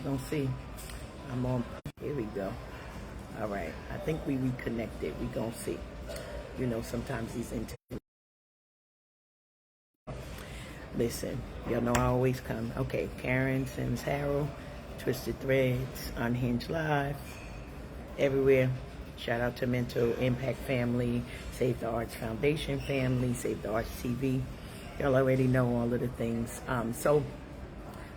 We're gonna see. I'm on. Here we go. All right. I think we reconnected. We gonna see. You know, sometimes these listen. Y'all know I always come. Okay. Karen, Sims, Harold, Twisted Threads, Unhinged Live, everywhere. Shout out to Mental Impact Family, Save the Arts Foundation Family, Save the Arts TV. Y'all already know all of the things. So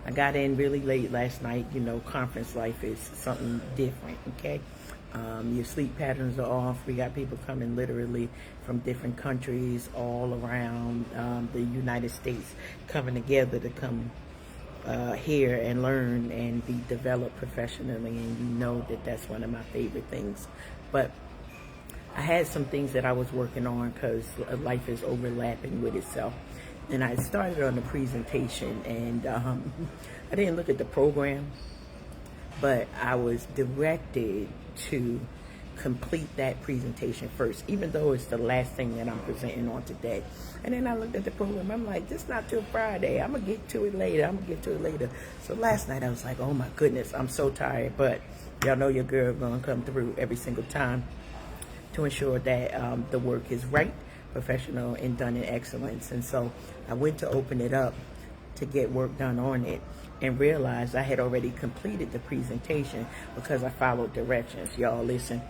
I got in really late last night. You know, conference life is something different, okay? Your sleep patterns are off. We got people coming literally from different countries all around the United States coming together to come here and learn and be developed professionally. And you know that that's one of my favorite things. But I had some things that I was working on because life is overlapping with itself. And I started on the presentation, and I didn't look at the program, but I was directed to complete that presentation first, even though it's the last thing that I'm presenting on today. And then I looked at the program. I'm like, this not till Friday. I'm going to get to it later. So last night I was like, oh my goodness, I'm so tired. But y'all know your girl going to come through every single time to ensure that the work is right, professional, and done in excellence. And so I went to open it up to get work done on it and realized I had already completed the presentation because I followed directions. Y'all listen.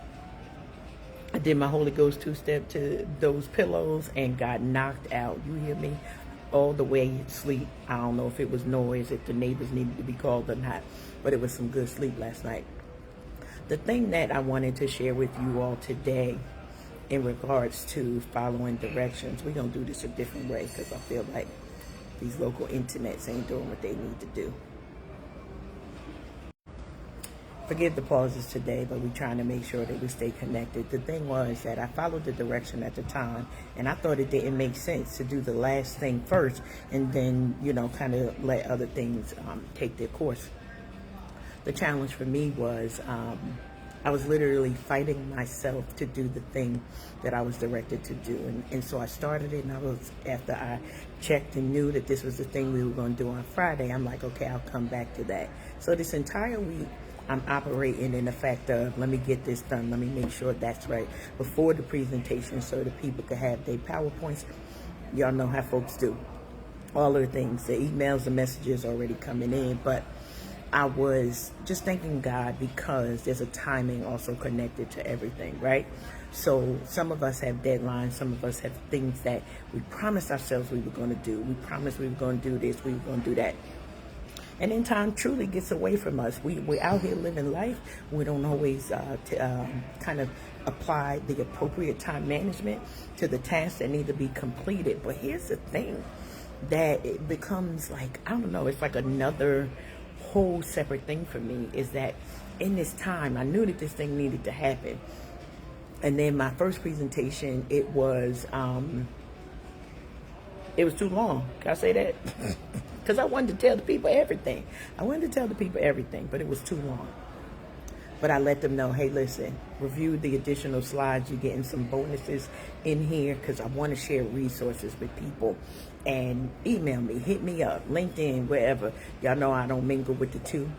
I did my Holy Ghost two-step to those pillows and got knocked out. You hear me? All the way to sleep. I don't know if it was noise, if the neighbors needed to be called or not, but it was some good sleep last night. The thing that I wanted to share with you all today in regards to following directions, we're going to do this a different way because I feel like these local internets ain't doing what they need to do. Forgive the pauses today, but we're trying to make sure that we stay connected. The thing was that I followed the direction at the time, and I thought it didn't make sense to do the last thing first and then, you know, kind of let other things take their course. The challenge for me was I was literally fighting myself to do the thing that I was directed to do. And so I started it, and after I checked and knew that this was the thing we were going to do on Friday, I'm like, okay, I'll come back to that. So this entire week, I'm operating in the fact of, let me get this done. Let me make sure that's right before the presentation so that people can have their PowerPoints. Y'all know how folks do. All of the things, the emails, the messages already coming in, but I was just thanking God because there's a timing also connected to everything, right? So some of us have deadlines. Some of us have things that we promised ourselves we were going to do. We promised we were going to do this. We were going to do that. And then time truly gets away from us. We're out here living life. We don't always kind of apply the appropriate time management to the tasks that need to be completed. But here's the thing, that it becomes like, I don't know, it's like another whole separate thing for me, is that in this time, I knew that this thing needed to happen. And then my first presentation, it was too long. Can I say that? Because I wanted to tell the people everything. But it was too long. But I let them know, hey, listen, review the additional slides. You're getting some bonuses in here because I want to share resources with people. And email me, hit me up, LinkedIn, wherever. Y'all know I don't mingle with the two.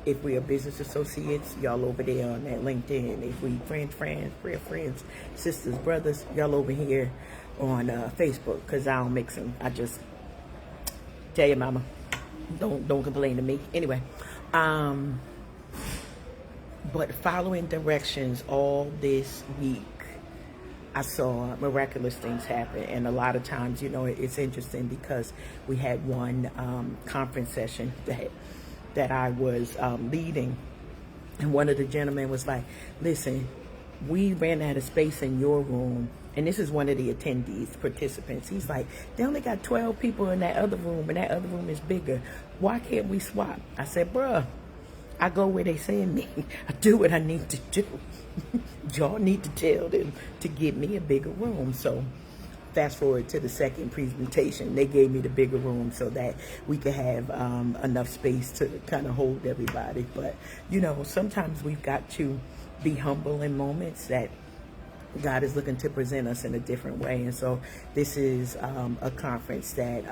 If we are business associates, y'all over there on that LinkedIn. If we prayer friends, sisters, brothers, y'all over here on Facebook, because I don't mix them. I just tell your mama, don't complain to me. Anyway, but following directions all this week, I saw miraculous things happen. And a lot of times, you know, it's interesting because we had one conference session that I was leading, and one of the gentlemen was like, listen, we ran out of space in your room. And this is one of the attendees, participants. He's like, they only got 12 people in that other room, and that other room is bigger. Why can't we swap? I said, bruh, I go where they send me. I do what I need to do. Y'all need to tell them to give me a bigger room. So fast forward to the second presentation, they gave me the bigger room so that we could have enough space to kind of hold everybody. But, you know, sometimes we've got to be humble in moments that God is looking to present us in a different way. And so this is a conference that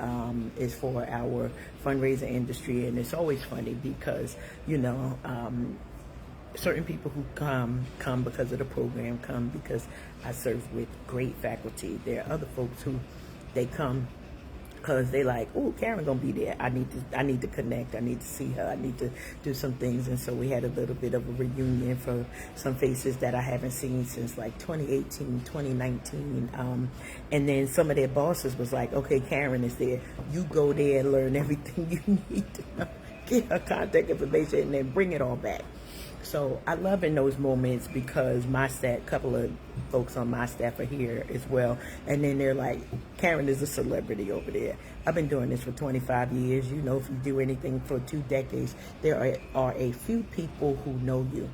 is for our fundraising industry. And it's always funny because, certain people who come because of the program, come because I serve with great faculty. There are other folks who they come because they like, oh, Karen gonna be there. I need to connect. I need to see her. I need to do some things. And so we had a little bit of a reunion for some faces that I haven't seen since like 2018, 2019. And then some of their bosses was like, okay, Karen is there. You go there and learn everything you need to know. Get her contact information and then bring it all back. So I love in those moments because my staff, couple of folks on my staff are here as well. And then they're like, Karen is a celebrity over there. I've been doing this for 25 years. You know, if you do anything for 2 decades, there are a few people who know you.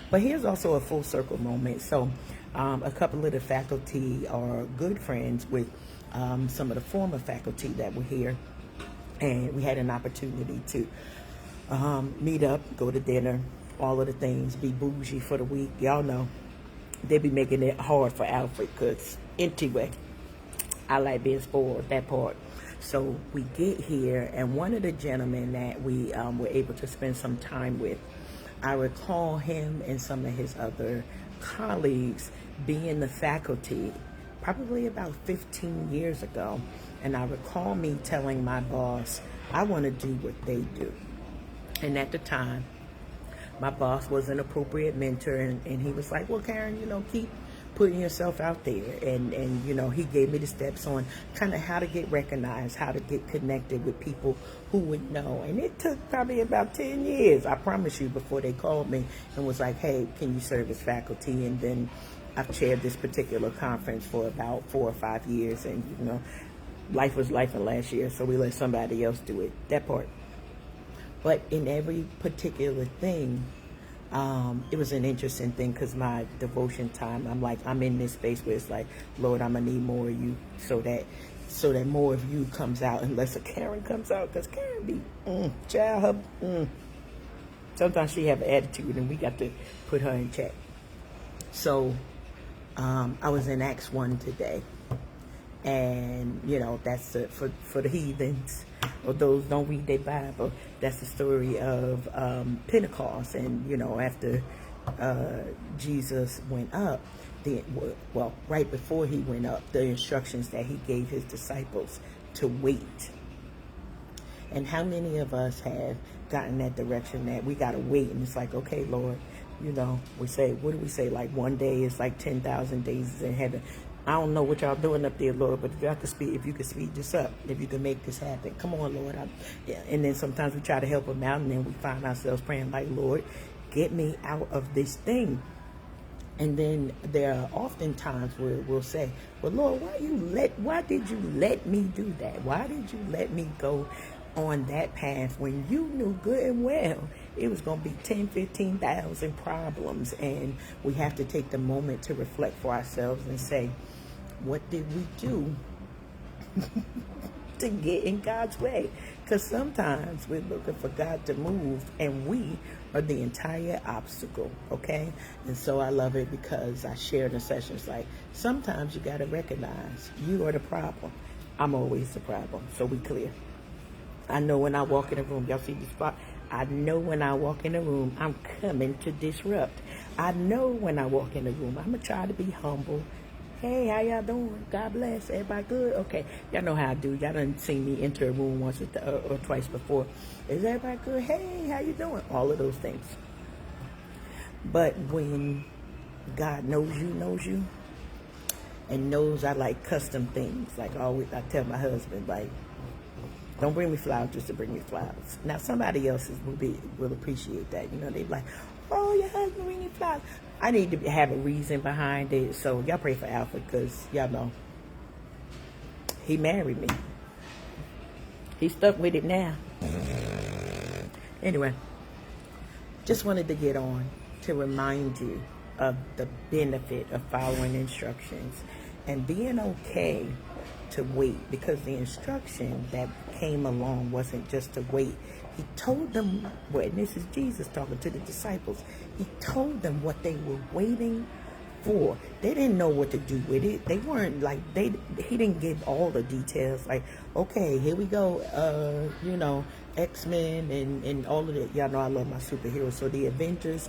But here's also a full circle moment. So a couple of the faculty are good friends with some of the former faculty that were here. And we had an opportunity to meet up, go to dinner, all of the things, be bougie for the week. Y'all know they be making it hard for Alfred because anyway, I like being spoiled, that part. So we get here, and one of the gentlemen that we were able to spend some time with, I recall him and some of his other colleagues being the faculty probably about 15 years ago. And I recall me telling my boss, I want to do what they do. And at the time, my boss was an appropriate mentor, and he was like, well, Karen, keep putting yourself out there. And he gave me the steps on kind of how to get recognized, how to get connected with people who would know. And it took probably about 10 years, I promise you, before they called me and was like, hey, can you serve as faculty? And then I've chaired this particular conference for about 4 or 5 years. And, life was life in last year, so we let somebody else do it, that part. But in every particular thing, it was an interesting thing because my devotion time, I'm in this space where it's like, Lord, I'm going to need more of you so that more of you comes out and less of Karen comes out. Because Karen be, child, sometimes she have an attitude and we got to put her in check. So I was in Acts 1 today. And, that's for the heathens or those don't read their Bible. That's the story of Pentecost. And, after Jesus went up, right before he went up, the instructions that he gave his disciples to wait. And how many of us have gotten that direction that we got to wait? And it's like, okay, Lord, we say, what do we say? Like one day is like 10,000 days in heaven. I don't know what y'all doing up there, Lord, but if you could speed this up, if you could make this happen, come on, Lord. And then sometimes we try to help them out, and then we find ourselves praying like, Lord, get me out of this thing. And then there are often times where we'll say, well, Lord, why did you let me do that? Why did you let me go on that path when you knew good and well it was going to be 10, 15,000 problems? And we have to take the moment to reflect for ourselves and say, what did we do to get in God's way? Because sometimes we're looking for God to move and we are the entire obstacle, okay? And so I love it because I share in the sessions like, sometimes you got to recognize you are the problem. I'm always the problem, so we clear. I know when I walk in a room, y'all see the spot? I know when I walk in a room, I'm coming to disrupt. I know when I walk in a room, I'm going to try to be humble. Hey, how y'all doing? God bless. Everybody good? Okay. Y'all know how I do. Y'all done seen me enter a room once or twice before. Is everybody good? Hey, how you doing? All of those things. But when God knows you, and knows I like custom things, like always, I tell my husband, like, don't bring me flowers just to bring me flowers. Now, somebody else will appreciate that. They be like, oh, your husband bring you flowers. I need to have a reason behind it. So y'all pray for Alfred because y'all know he married me. He's stuck with it now. Anyway, just wanted to get on to remind you of the benefit of following instructions and being okay to wait, because the instruction that came along wasn't just to wait. He told them and this is Jesus talking to the disciples. He told them what they were waiting for. They didn't know what to do with it. They weren't like, he didn't give all the details. Like, okay, here we go, X-Men and all of that. Y'all know I love my superheroes. So the Avengers,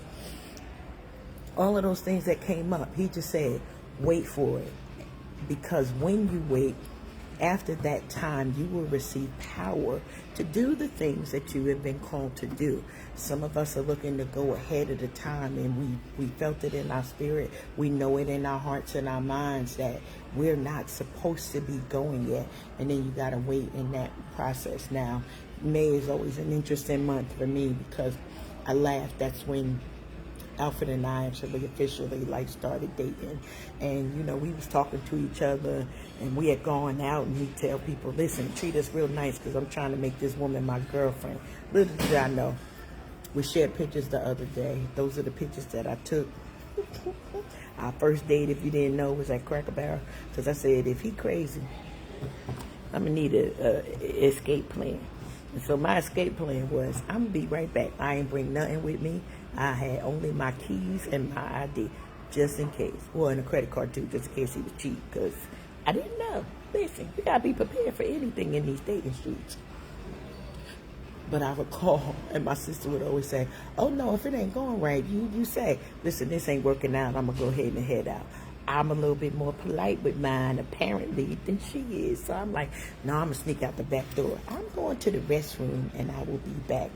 all of those things that came up, he just said, wait for it. Because when you wait, after that time, you will receive power to do the things that you have been called to do. Some of us are looking to go ahead of the time, and we felt it in our spirit. We know it in our hearts and our minds that we're not supposed to be going yet. And then you got to wait in that process. Now, May is always an interesting month for me because I laugh. That's when Alfred and I actually officially started dating, and we was talking to each other, and we had gone out, and he tell people, listen, treat us real nice because I'm trying to make this woman my girlfriend. Little did I know, we shared pictures the other day. Those are the pictures that I took. Our first date, if you didn't know, was at Cracker Barrel, because I said, if he crazy, I'm gonna need a escape plan. And so my escape plan was, I'm gonna be right back. I ain't bring nothing with me. I had only my keys and my ID, just in case. Well, and a credit card too, just in case he was cheap, because I didn't know. Listen, you gotta be prepared for anything in these dating streets. But I would call, and my sister would always say, oh no, if it ain't going right, you say, listen, this ain't working out, I'm gonna go ahead and head out. I'm a little bit more polite with mine, apparently, than she is. So I'm like, no, I'm gonna sneak out the back door. I'm going to the restroom, and I will be back.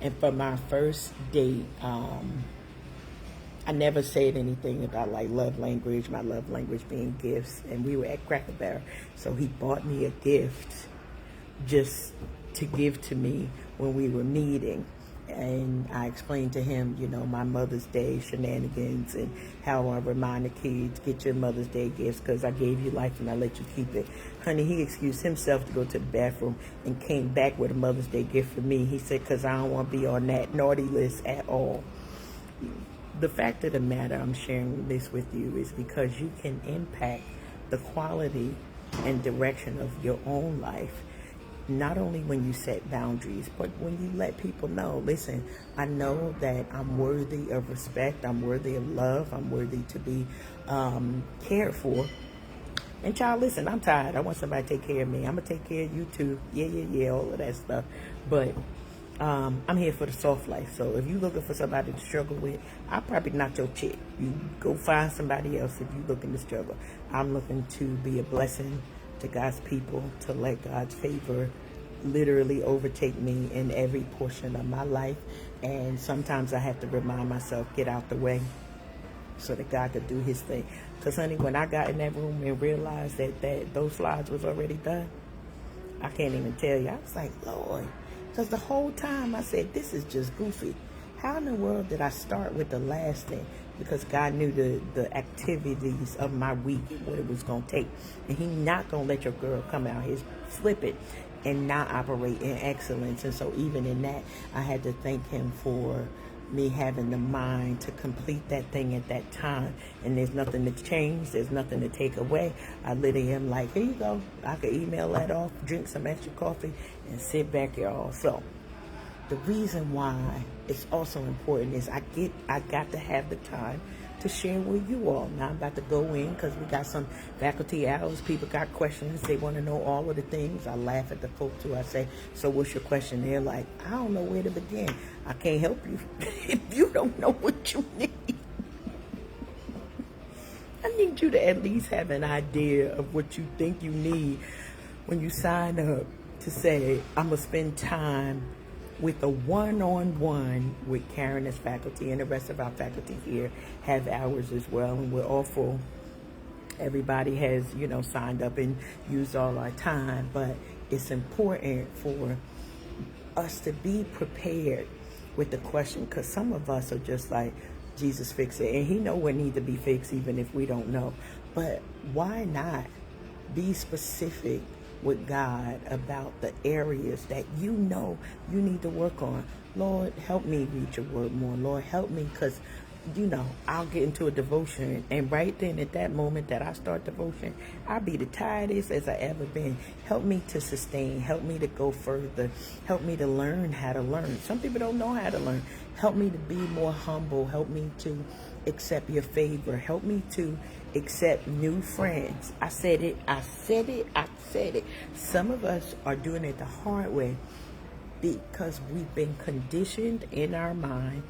And for my first date, I never said anything about love language, my love language being gifts. And we were at Cracker Barrel, so he bought me a gift just to give to me when we were meeting. And I explained to him, my Mother's Day shenanigans and how I remind the kids, get your Mother's Day gifts because I gave you life and I let you keep it. Honey, he excused himself to go to the bathroom and came back with a Mother's Day gift for me. He said, because I don't want to be on that naughty list at all. The fact of the matter, I'm sharing this with you, is because you can impact the quality and direction of your own life. Not only when you set boundaries, but when you let people know, listen, I know that I'm worthy of respect, I'm worthy of love, I'm worthy to be cared for. And child, listen, I'm tired. I want somebody to take care of me. I'm going to take care of you too. Yeah, all of that stuff. But I'm here for the soft life. So if you're looking for somebody to struggle with, I'm probably not your chick. You go find somebody else if you're looking to struggle. I'm looking to be a blessing to God's people, to let God's favor literally overtake me in every portion of my life. And sometimes I have to remind myself, get out the way so that God could do his thing. Because honey, when I got in that room and realized that those slides was already done, I can't even tell you. I was like, Lord, because the whole time I said, this is just goofy. How in the world did I start with the last thing? Because God knew the activities of my week and what it was going to take. And he's not going to let your girl come out here, flip it, and not operate in excellence. And so even in that, I had to thank him for me having the mind to complete that thing at that time. And there's nothing to change. There's nothing to take away. I literally am like, here you go. I could email that off, drink some extra coffee, and sit back, y'all. So the reason why it's also important is I got to have the time to share with you all. Now I'm about to go in because we got some faculty hours. People got questions. They want to know all of the things. I laugh at the folks who I say, so what's your question? They're like, I don't know where to begin. I can't help you if you don't know what you need. I need you to at least have an idea of what you think you need when you sign up to say, I'm going to spend time with a one-on-one with Karen as faculty, and the rest of our faculty here have hours as well, and we're all full. Everybody has, signed up and used all our time, but it's important for us to be prepared with the question, because some of us are just like, Jesus, fix it. And he know what needs to be fixed even if we don't know. But why not be specific with God about the areas that you know you need to work on? Lord, help me read your word more. Lord, help me, because I'll get into a devotion, and right then at that moment that I start devotion, I'll be the tiredest as I ever been. Help me to sustain, help me to go further, help me to learn how to learn. Some people don't know how to learn. Help me to be more humble, help me to accept your favor, help me to accept new friends. I said it. Some of us are doing it the hard way because we've been conditioned in our mind.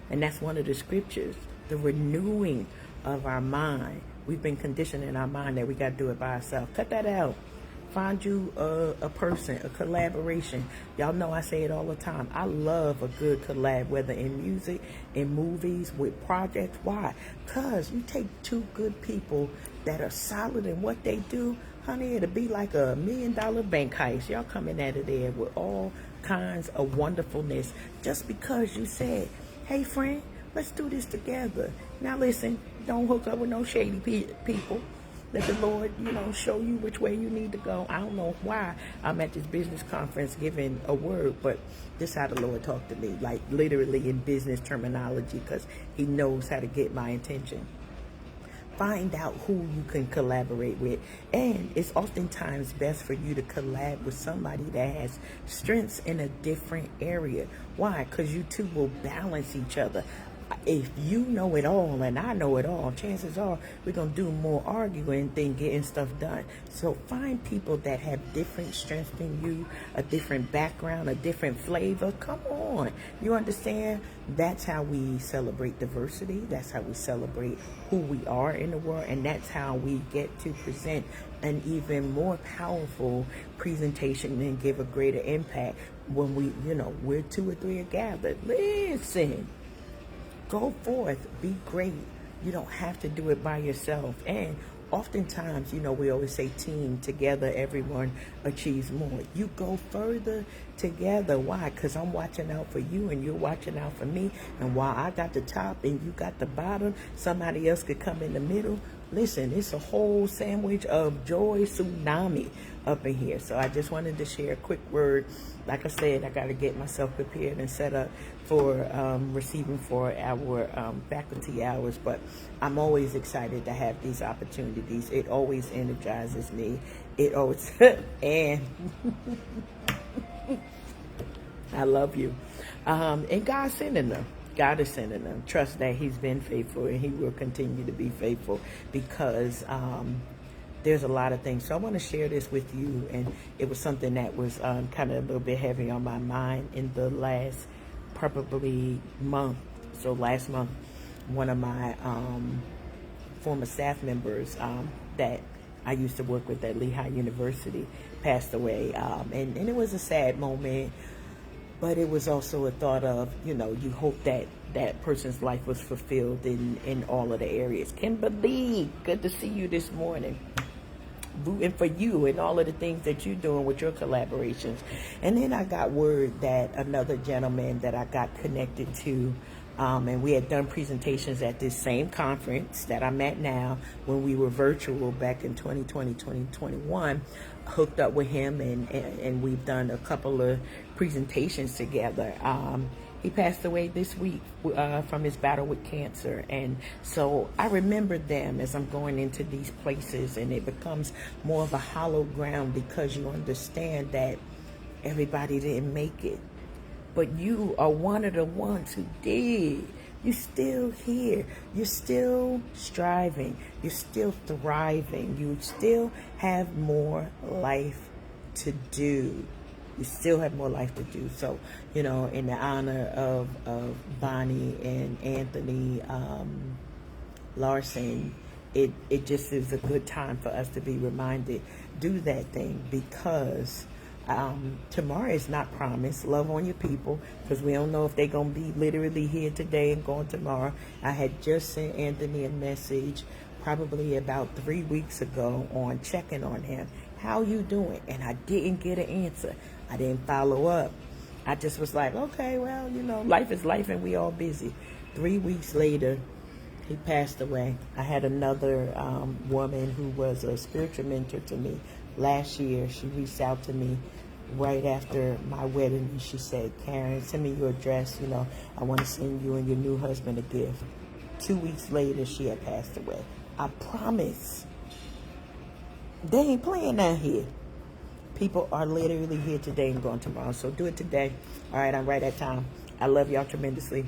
And that's one of the scriptures, the renewing of our mind. We've been conditioned in our mind that we got to do it by ourselves. Cut that out. Find you a person, a collaboration. Y'all know I say it all the time. I love a good collab, whether in music, in movies, with projects. Why? Because you take two good people that are solid in what they do, honey, it'll be like $1 million bank heist. Y'all coming out of there with all kinds of wonderfulness just because you said, hey, friend, let's do this together. Now, listen, don't hook up with no shady people. Let the Lord, show you which way you need to go. I don't know why I'm at this business conference giving a word, but this is how the Lord talked to me, like literally in business terminology, because he knows how to get my attention. Find out who you can collaborate with. And it's oftentimes best for you to collab with somebody that has strengths in a different area. Why? Because you two will balance each other. If you know it all and I know it all, chances are we're going to do more arguing than getting stuff done. So find people that have different strengths than you, a different background, a different flavor. Come on. You understand? That's how we celebrate diversity. That's how we celebrate who we are in the world. And that's how we get to present an even more powerful presentation and give a greater impact when we're 2 or 3 are gathered. Listen. Go forth, be great. You don't have to do it by yourself. And oftentimes, we always say team, together, everyone achieves more. You go further together. Why? Because I'm watching out for you and you're watching out for me. And while I got the top and you got the bottom, somebody else could come in the middle. Listen, it's a whole sandwich of joy tsunami up in here. So I just wanted to share a quick word. Like I said, I got to get myself prepared and set up for receiving for our faculty hours. But I'm always excited to have these opportunities. It always energizes me. It always, and I love you. And God's sending them. God is sending them. Trust that he's been faithful and he will continue to be faithful because there's a lot of things. So I want to share this with you. And it was something that was kind of a little bit heavy on my mind in the last probably month. So last month, one of my former staff members that I used to work with at Lehigh University passed away. And it was a sad moment. But it was also a thought of, you hope that that person's life was fulfilled in all of the areas. Kimberly, good to see you this morning. Rooting for you and all of the things that you're doing with your collaborations. And then I got word that another gentleman that I got connected to, and we had done presentations at this same conference that I'm at now when we were virtual back in 2020, 2021, hooked up with him and we've done a couple of presentations together. He passed away this week from his battle with cancer. And so I remember them as I'm going into these places, and it becomes more of a hollow ground because you understand that everybody didn't make it. But you are one of the ones who did. You're still here. You're still striving. You're still thriving. You still have more life to do. You still have more life to do. So, in the honor of Bonnie and Anthony Larson, it just is a good time for us to be reminded, do that thing, because tomorrow is not promised. Love on your people, because we don't know if they're going to be literally here today and going tomorrow. I had just sent Anthony a message probably about 3 weeks ago on checking on him. How you doing? And I didn't get an answer. I didn't follow up. I just was like, okay, well, life is life and we all busy. 3 weeks later, he passed away. I had another woman who was a spiritual mentor to me last year. She reached out to me right after my wedding, and she said, Karen, send me your address. You know, I want to send you and your new husband a gift. 2 weeks later, she had passed away. I promise. They ain't playing out here. People are literally here today and gone tomorrow. So do it today. All right, I'm right at time. I love y'all tremendously.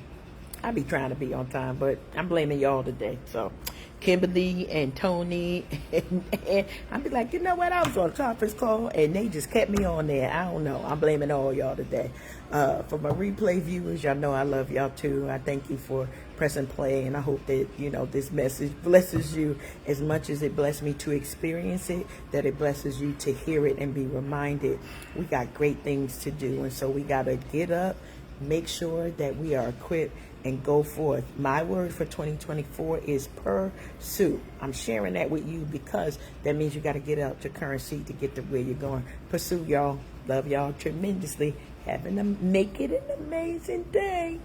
I be trying to be on time, but I'm blaming y'all today. So Kimberly and Tony, and I be like, you know what? I was on a conference call, and they just kept me on there. I don't know. I'm blaming all y'all today. For my replay viewers, y'all know I love y'all too. I thank you for pressing play, and I hope that, you know, this message blesses you as much as it blessed me to experience it, that it blesses you to hear it and be reminded we got great things to do. And so we got to get up, make sure that we are equipped, and go forth. My word for 2024 is pursue. I'm sharing that with you because that means you got to get up to currency to get to where you're going. Pursue, y'all. Love y'all tremendously. Make it an amazing day.